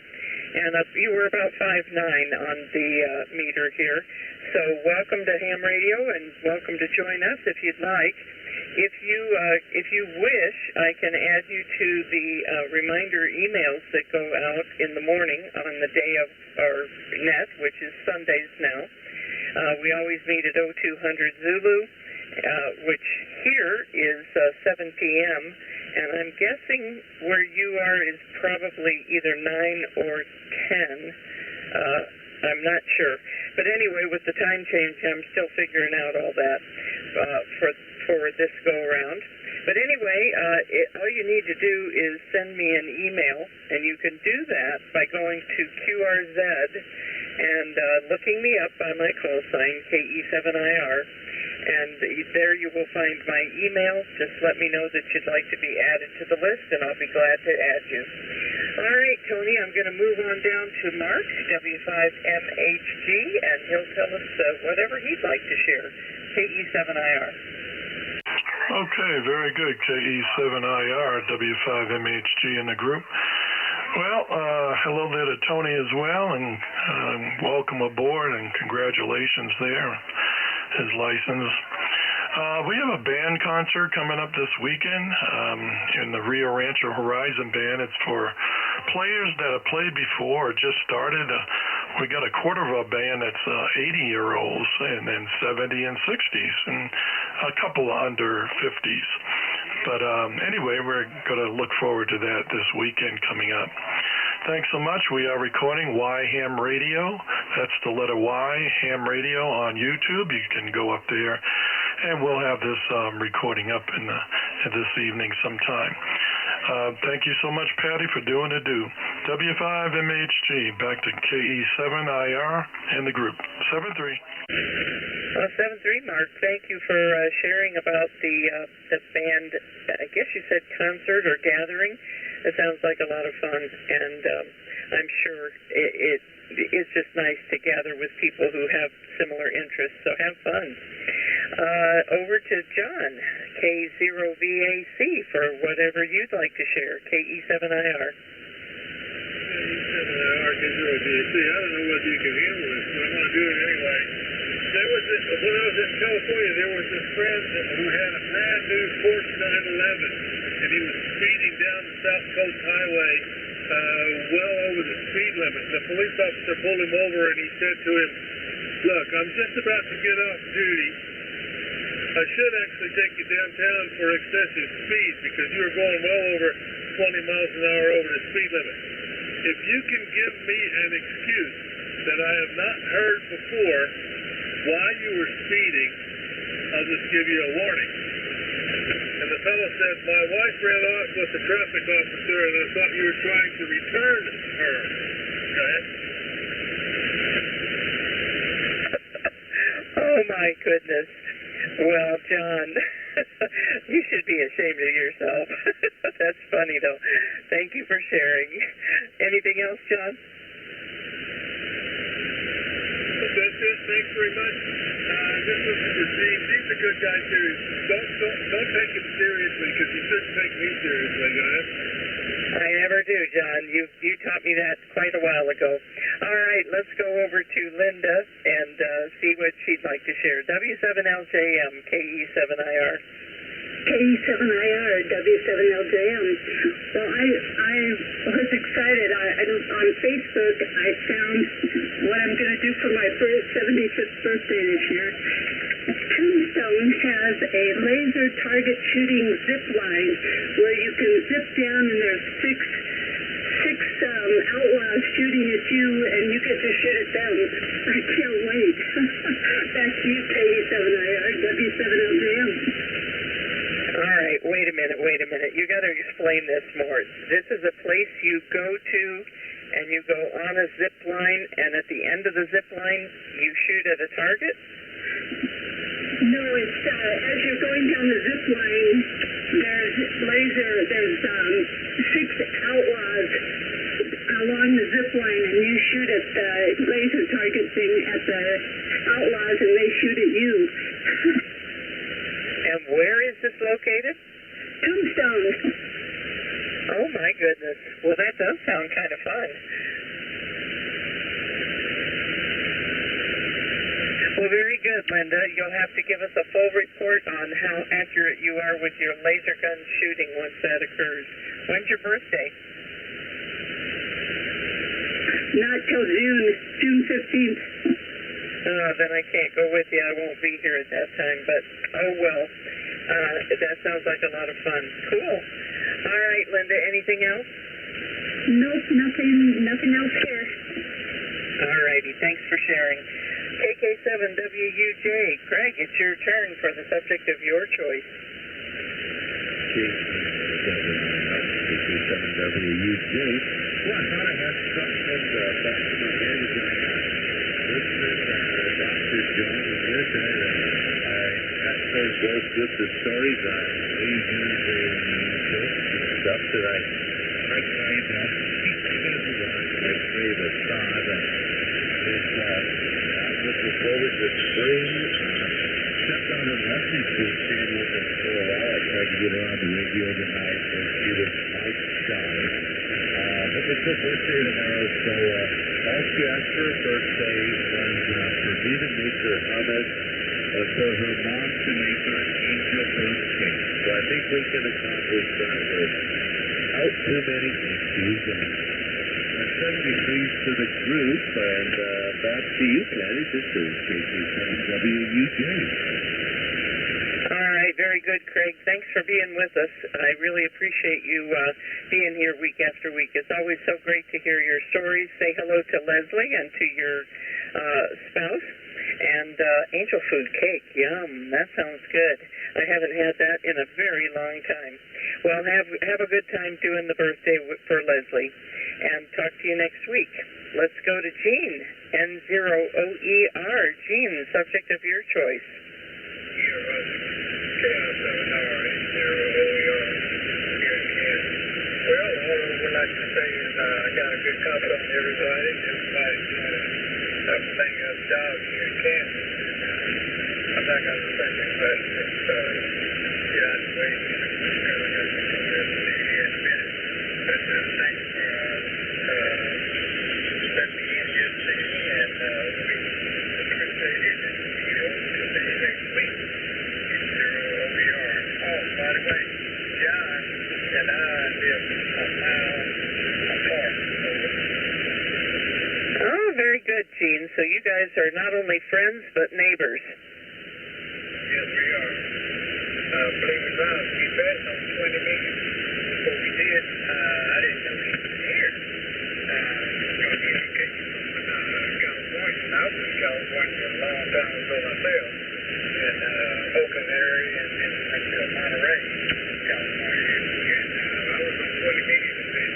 and you were about 5'9" on the meter here. So welcome to ham radio, and welcome to join us if you'd like. If you wish, I can add you to the reminder emails that go out in the morning on the day of our net, which is Sundays now. We always meet at 0200 Zulu, which here is 7 p.m., and I'm guessing where you are is probably either 9 or 10. I'm not sure. But anyway, with the time change, I'm still figuring out all that for this go-around. But anyway, all you need to do is send me an email, and you can do that by going to QRZ and looking me up by my call sign, KE7IR, and there you will find my email. Just let me know that you'd like to be added to the list, and I'll be glad to add you. All right, Tony, I'm going to move on down to Mark, W5MHG, and he'll tell us whatever he'd like to share, KE7IR. Okay, very good, KE7IR, W5MHG in the group. Well, hello there to Tony as well, and welcome aboard, and congratulations there, his license. We have a band concert coming up this weekend in the Rio Rancho Horizon Band. It's for players that have played before or just started. We got a quarter of our band that's 80-year-olds, and then 70 and 60s, and a couple under 50s. But anyway, we're going to look forward to that this weekend coming up. Thanks so much. We are recording Y Ham Radio. That's the letter Y, Ham Radio on YouTube. You can go up there, and we'll have this recording up in this evening sometime. Thank you so much, Patti, for doing the do. W5MHG, back to KE7IR and the group. 7-3. 7-3, Mark. Thank you for sharing about the band, I guess you said concert or gathering. It sounds like a lot of fun, and I'm sure it's just nice to gather with people who have similar interests, so have fun. Over to John, K0VAC, for whatever you'd like to share, KE7IR. KE7IR, K0VAC. I don't know whether you can handle this, but I'm going to do it anyway. When I was in California, there was this friend who had a brand new Porsche 911, and he was speeding down the South Coast Highway well over the speed limit. The police officer pulled him over, and he said to him, "Look, I'm just about to get off duty. I should actually take you downtown for excessive speed because you were going well over 20 miles an hour over the speed limit. If you can give me an excuse that I have not heard before why you were speeding, I'll just give you a warning." And the fellow said, "My wife ran off with the traffic officer, and I thought you were trying to return her." Okay? Oh, my goodness. Well, John, you should be ashamed of yourself. That's funny, though. Thank you for sharing. Anything else, John? That's it. Thanks very much. This was for Gene. Gene's a good guy, too. Don't take him seriously, because you shouldn't take me seriously, guys. I never do, John. You taught me that quite a while ago. All right, let's go over to Linda and see what she'd like to share. W7LJM, KE7IR. KE7IR, W7LJM. Well, I was excited. On Facebook, I found what I'm going to do for my 75th birthday this year. Tombstone has a laser target shooting zip line where you can zip down, and there's six outlaws shooting at you, and you get to shoot at them. I can't wait. Back to you, KE7IR, W7LJM. All right, wait a minute. You got to explain this more. This is a place you go to, and you go on a zip line, and at the end of the zip line, you shoot at a target? No, it's as you're going down the zip line, there's six outlaws along the zip line, and you shoot at the laser target thing at the outlaws, and they shoot at you. And where is this located? Tombstone. Oh, my goodness. Well, that does sound kind of fun. Well, very good, Linda. You'll have to give us a full report on how accurate you are with your laser gun shooting once that occurs. When's your birthday? Not till June 15th. Oh, then I can't go with you. I won't be here at that time, but oh well. That sounds like a lot of fun. Cool. All right, Linda, anything else? Nope, nothing else here. All righty, thanks for sharing. KK7WUJ, Craig, it's your turn for the subject of your choice. KK7WUJ. Well, I thought I had something back to my head as I listened to Dr. John and this. I got so engrossed with the stories on Asians and stuff that I kind of create a thought looking forward to spring. Stepped on a message to Sam with us for a while. I tried to get her on the radio tonight to see the night sky. But it's her birthday tomorrow, so all she asked for her birthday was for me to make her hummus and for her mom to make her an angel food cake. So I think we can accomplish that without too many issues. I'm certainly pleased for the group, and back to you, Patti. This is KK7WUJ. All right, very good, Craig. Thanks for being with us. I really appreciate you being here week after week. It's always so great to hear your stories. Say hello to Leslie and to your spouse. And angel food cake, yum, that sounds good. I haven't had that in a very long time. Well, have a good time doing the birthday for Leslie, and talk to you next week. Let's go to Gene, N0OER. Gene, the subject of your choice. Well, all I would like to say is I got a good cop on everybody. Everybody's doing everything up job here in Kansas. I'm not going to say anything, but it's get out of the way. Because I got to come here and see you in a minute. But thanks for letting me in here to see me, and we appreciate it. And we'll see you next week. Oh, by the way, John and I live a mile apart. Oh, very good, Gene. So you guys are not only friends, but neighbors. Yes, we are. Believe it or not, we bet on 20 million. Before we did, I didn't know he was here. He came from California, and I was in California a long time ago myself. In Oakland area, and then went to Monterey, California. And I was on 20 million, and then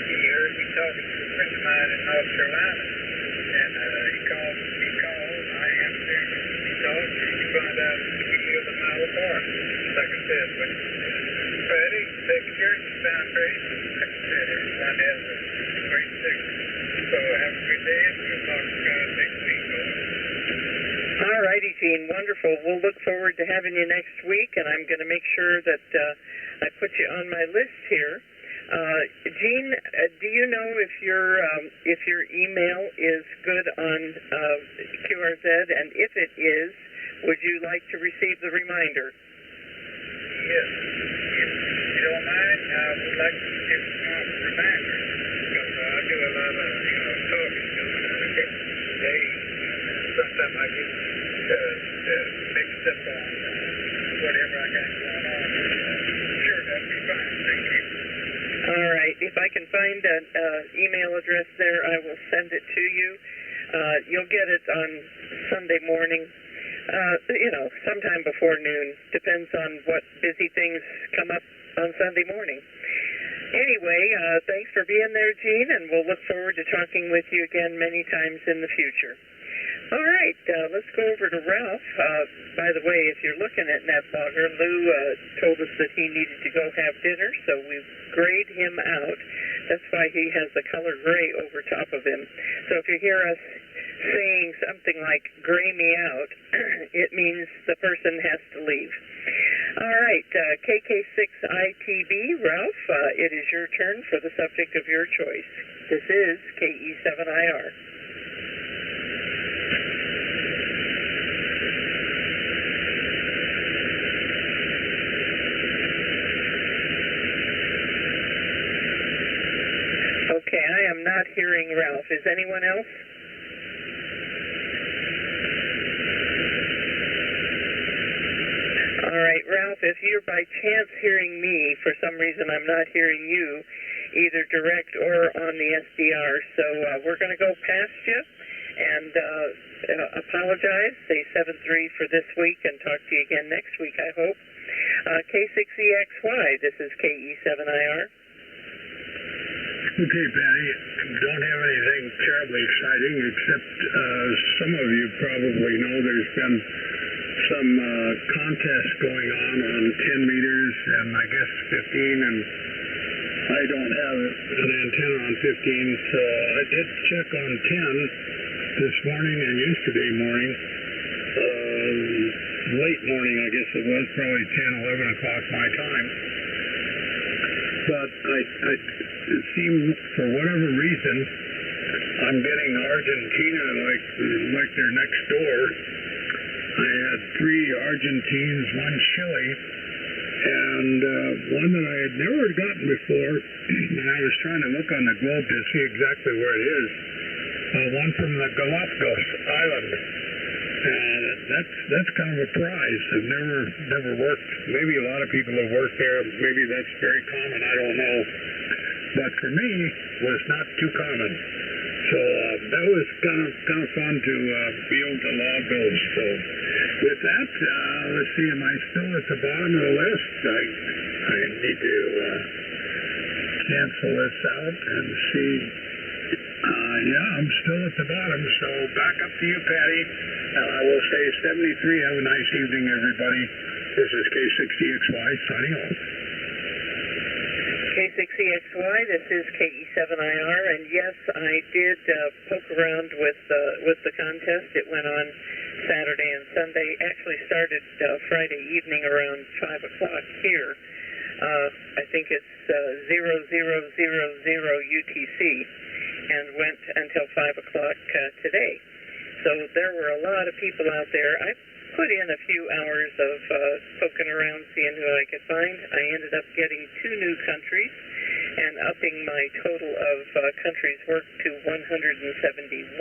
he heard me talking to a friend of mine in North Carolina. And he called, and I answered. He talked, and he found out we live a mile apart. Like I said, but Patti, take care, you sound great. Like I said, everyone has a great signal. So have a good day, and we'll talk to you next week. All righty, Gene. Wonderful. We'll look forward to having you next week, and I'm going to make sure that I put you on my list here. Gene, do you know if your email is good on QRZ, and if it is, would you like to receive the reminder? Yes. If you don't mind, I would like to get some reminders, because I do a lot of talking today. Sometimes I get mixed up on whatever I got going on. Sure, that'd be fine. Thank you. All right. If I can find an email address there, I will send it to you. You'll get it on Sunday morning, sometime before noon. Depends on what busy things come up on Sunday morning. Anyway, thanks for being there, Gene, and we'll look forward to talking with you again many times in the future. All right, let's go over to Ralph. By the way, if you're looking at Netlogger, Lou told us that he needed to go have dinner, so we've grayed him out. That's why he has the color gray over top of him. So if you hear us saying something like gray me out, it means the person has to leave. All right, KK6ITB, Ralph, it is your turn for the subject of your choice. This is KE7IR. Ralph, is anyone else? All right, Ralph, if you're by chance hearing me, for some reason I'm not hearing you, either direct or on the SDR. So we're going to go past you and apologize, say 7-3 for this week, and talk to you again next week, I hope. K6EXY, this is KE7IR. Okay, Patty, don't have anything terribly exciting, except some of you probably know there's been some contests going on 10 meters and I guess 15, and I don't have an antenna on 15, so I did check on 10 this morning and yesterday morning. Late morning, I guess it was, probably 10, 11 o'clock my time. But it seemed, for whatever reason, I'm getting Argentina like they're next door. I had 3 Argentines, 1 Chile, and one that I had never gotten before, and I was trying to look on the globe to see exactly where it is. One from the Galapagos Island. And that's kind of a prize. I've never worked. Maybe a lot of people have worked there. Maybe that's very common. I don't know. But for me, it was not too common. So that was kind of fun to be able to log those. So with that, let's see. Am I still at the bottom of the list? I need to cancel this out and see. Yeah, I'm still at the bottom. So back up to you, Patty. I will say 73. Have a nice evening, everybody. This is K6EXY signing off. K6EXY, this is KE7IR, and yes, I did poke around with the contest. It went on Saturday and Sunday. Actually started Friday evening around 5 o'clock here. I think it's 0000 UTC, and went until 5 o'clock today. So there were a lot of people out there. I put in a few hours of poking around, seeing who I could find. I ended up getting 2 new countries and upping my total of countries worked to 171.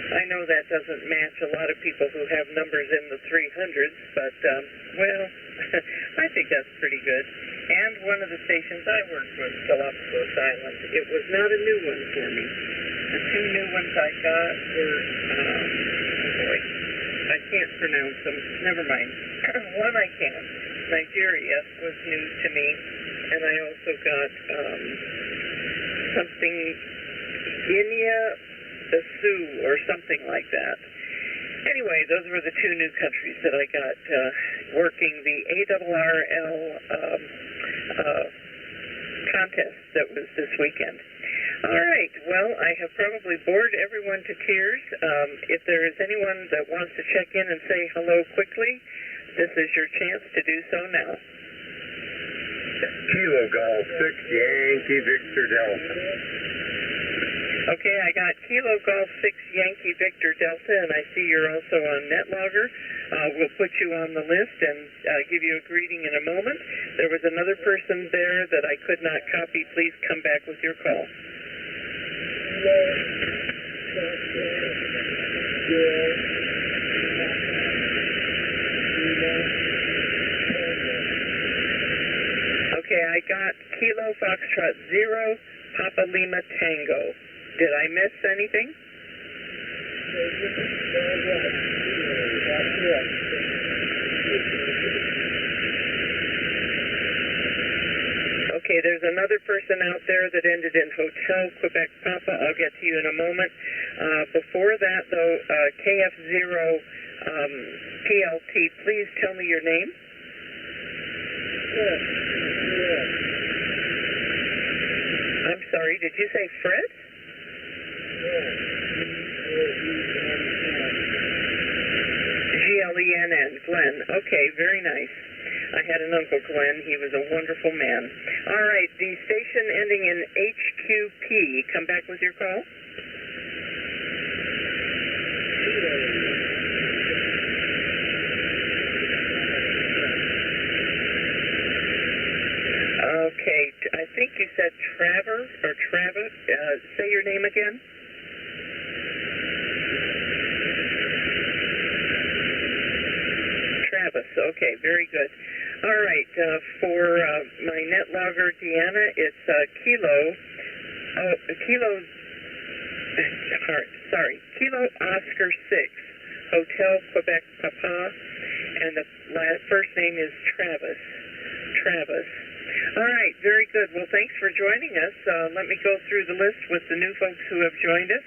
I know that doesn't match a lot of people who have numbers in the 300s, but, well, I think that's pretty good. And one of the stations I worked with, Galapagos Island, it was not a new one for me. The 2 new ones I got were, I can't pronounce them. Never mind. One I can. Nigeria was new to me, and I also got something, Guinea-Bissau or something like that. Anyway, those were the 2 new countries that I got working the ARRL contest that was this weekend. All right, well, I have probably bored everyone to tears. If there is anyone that wants to check in and say hello quickly, this is your chance to do so now. Kilo Golf 6 Yankee Victor Delta. Okay, I got Kilo Golf 6 Yankee Victor Delta, and I see you're also on Netlogger. We'll put you on the list and give you a greeting in a moment. There was another person there that I could not copy. Please come back with your call. Okay, I got Kilo Foxtrot 0, Papa Lima Tango. Did I miss anything? Okay, there's another person out there that ended in Hotel Quebec Papa. I'll get to you in a moment. Before that, though, KF0 PLT, please tell me your name. I'm sorry, did you say Fred? Glenn. Glenn. Okay, very nice. I had an Uncle Glenn. He was a wonderful man. All right, the station ending in HQP. Come back with your call. Okay, I think you said Travis. say your name again. Travis. Okay, very good. All right, for my Netlogger Deanna, it's Kilo Oscar 6, Hotel Quebec Papa, and the first name is Travis. All right, very good. Well, thanks for joining us. Let me go through the list with the new folks who have joined us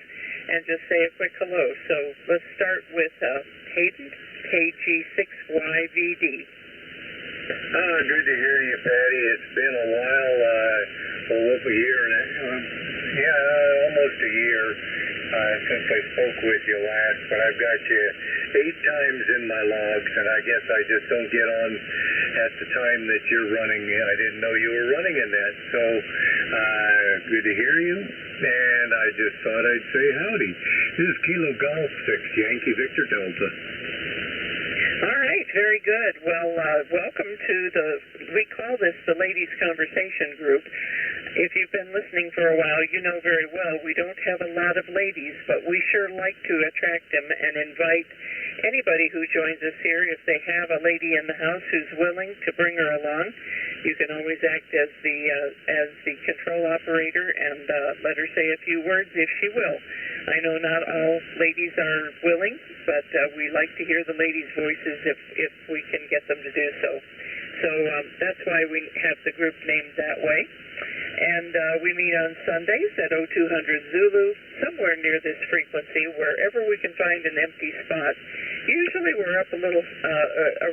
and just say a quick hello. So let's start with Hayden, KG6YVD. Good to hear you, Patti. It's been a while, almost a year since I spoke with you last, but I've got you 8 times in my logs, and I guess I just don't get on at the time that you're running. I didn't know you were running in that, so good to hear you, and I just thought I'd say howdy. This is Kilo Golf 6, Yankee Victor Delta. All right, very good. Well, welcome to we call this the Ladies Conversation Group. If you've been listening for a while, you know very well we don't have a lot of ladies, but we sure like to attract them and invite anybody who joins us here. If they have a lady in the house who's willing to bring her along, you can always act as the control operator and let her say a few words if she will. I know not all ladies are willing, but we like to hear the ladies' voices if we can get them to do so. So that's why we have the group named that way. And we meet on Sundays at 0200 Zulu, somewhere near this frequency, wherever we can find an empty spot. Usually we're up a little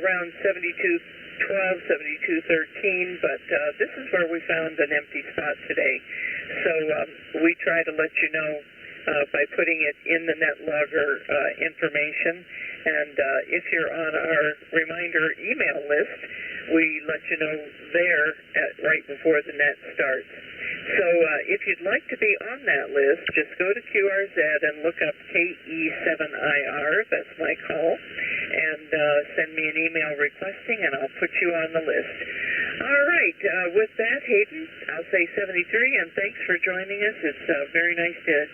around 7212, 7213, but this is where we found an empty spot today. So we try to let you know by putting it in the Netlogger information. And if you're on our reminder email list, we let you know there right before the net starts. So if you'd like to be on that list, just go to QRZ and look up KE7IR, that's my call, and send me an email requesting, and I'll put you on the list. All right, with that, Hayden, I'll say 73, and thanks for joining us. It's very nice to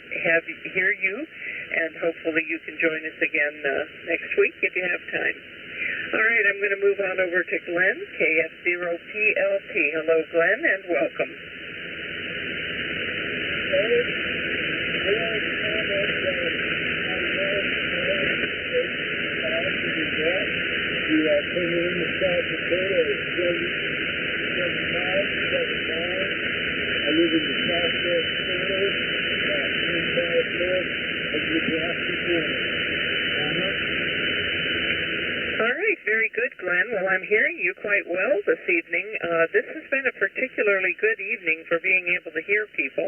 hear you, and hopefully you can join us again next week if you have time. All right, I'm going to move on over to Glenn, KF0PLT. Hello, Glenn, and welcome. I live in the southwest corner, about 10 miles north of the Nebraska border. All right, very good, Glenn. Well, I'm hearing you quite well this evening. This has been a particularly good evening for being able to hear people.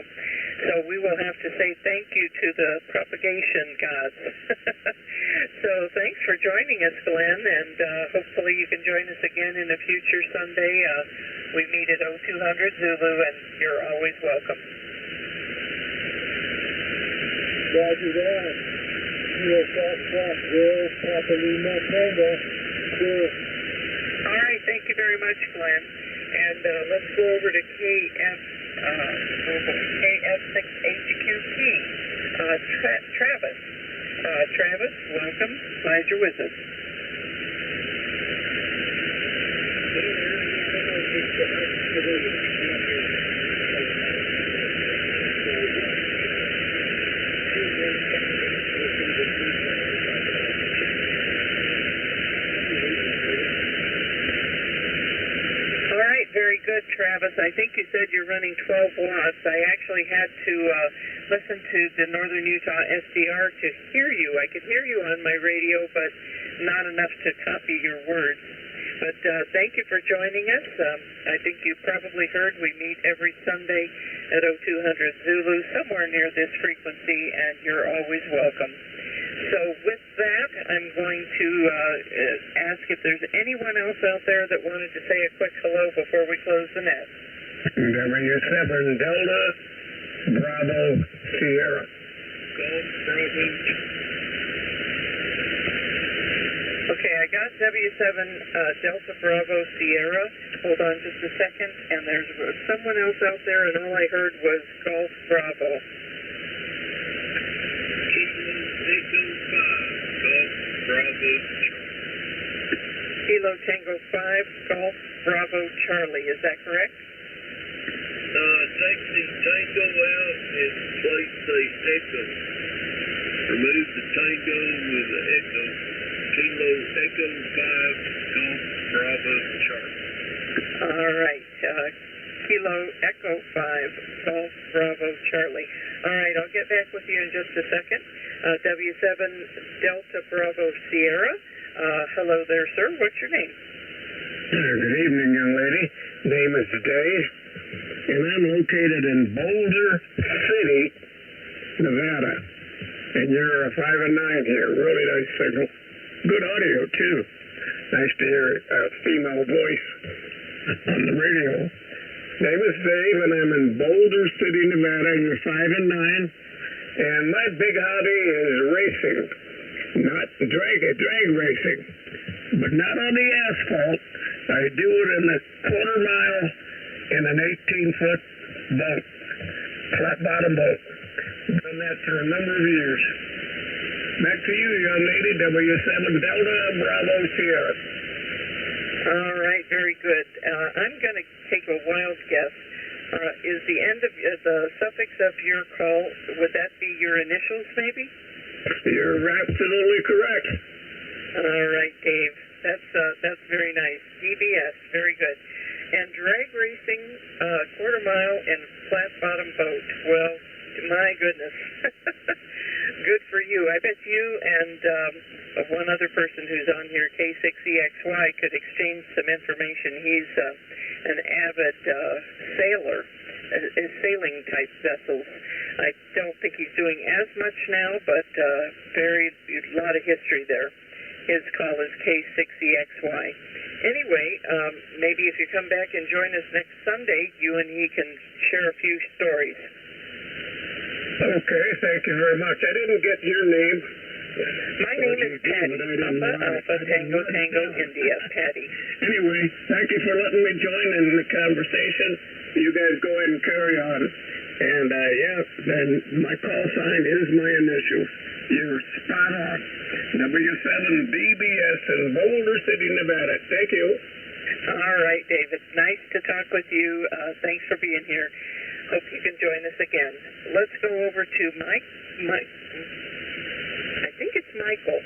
So we will have to say thank you to the propagation gods. So thanks for joining us, Glenn, and hopefully you can join us again in a future Sunday. We meet at 0200 Zulu, and you're always welcome. Roger that. Papa Lima Tango. Sure. All right, thank you very much, Glenn. And let's go over to KF6HQP. Travis. Travis, welcome. Glad you're with us. Very good, Travis. I think you said you're running 12 watts. I actually had to listen to the Northern Utah SDR to hear you. I could hear you on my radio, but not enough to copy your words. But thank you for joining us. I think you probably heard we meet every Sunday at 0200 Zulu, somewhere near this frequency, and you're always welcome. So with that, I'm going to ask if there's anyone else out there that wanted to say a quick hello before we close the net. W7 Delta, Bravo, Sierra. Golf, Bravo. Okay, I got W7 Delta Bravo Sierra. Hold on just a second. And there's someone else out there, and all I heard was Golf Bravo. Kilo Tango 5, Golf Bravo Charlie. Is that correct? Take the Tango out and place the Echo. Remove the Tango with the Echo. Kilo Echo 5, Golf Bravo Charlie. All right. Kilo Echo 5, Golf Bravo Charlie. All right, I'll get back with you in just a second. W7 Delta Bravo Sierra. Hello there, sir. What's your name? Good evening, young lady. Name is Dave, and I'm located in Boulder City, Nevada. And you're a 5 and 9 here. Really nice signal. Good audio, too. Nice to hear a female voice on the radio. Name is Dave, and I'm in Boulder City, Nevada. You're 5 and 9. And my big hobby is racing. Not drag racing, but not on the asphalt. I do it in a quarter mile in an 18-foot boat, flat bottom boat. Done that for a number of years. Back to you, young lady. W7 Delta Bravo Sierra. All right, very good. I'm going to take a wild guess. Is the end of the suffix of your call, would that be your initials, maybe? You're absolutely correct. All right, Dave. That's very nice. DBS, very good. And drag racing, quarter mile and flat bottom boat. Well, my goodness. Good for you. I bet you and one other person who's on here, K6EXY, could exchange some information. He's an avid sailor, sailing type vessels. I don't think he's doing as much now, but a lot of history there. His call is K6EXY. Anyway, maybe if you come back and join us next Sunday, you and he can share a few stories. Okay, thank you very much. I didn't get your name. My name is Patti. Alpha Tango Tango India. Patti. Anyway, thank you for letting me join in the conversation. You guys go ahead and carry on. And, then my call sign is my initials. You're spot on. W7DBS in Boulder City, Nevada. Thank you. All right, David. Nice to talk with you. Thanks for being here. Hope you can join us again. Let's go over to Mike. I think it's Michael.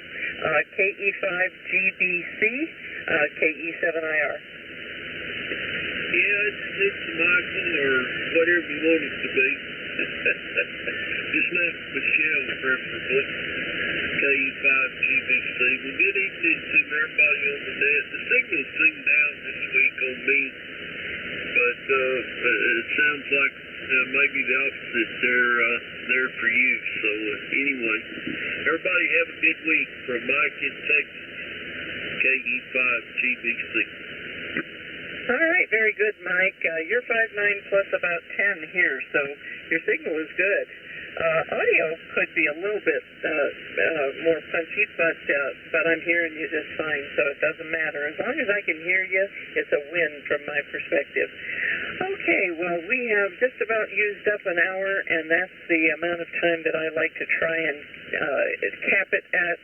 KE5GBC, KE7IR. Yeah, it's Michael or whatever you want it to be. Just not Michelle, preferably. KE5GBC. Well, good evening to everybody on the net. The signal seemed down this week on me, but it sounds like maybe the opposite. They're there for you. So anyway, everybody have a good week from Mike in Texas. KE5GBC. All right, very good, Mike. You're 5'9" plus about 10 here, so your signal is good. Audio could be a little bit more punchy, but I'm hearing you just fine, so it doesn't matter. As long as I can hear you, it's a win from my perspective. Okay, well, we have just about used up an hour, and that's the amount of time that I like to try and cap it at.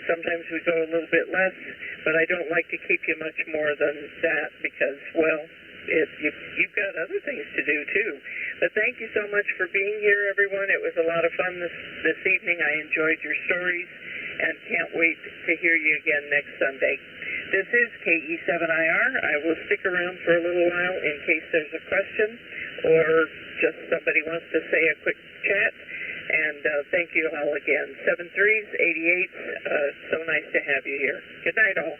Sometimes we go a little bit less, but I don't like to keep you much more than that because, well, you've got other things to do, too. But thank you so much for being here, everyone. It was a lot of fun this evening. I enjoyed your stories and can't wait to hear you again next Sunday. This is KE7IR. I will stick around for a little while in case there's a question or just somebody wants to say a quick chat. And thank you all again. 73s, 88s, so nice to have you here. Good night, all.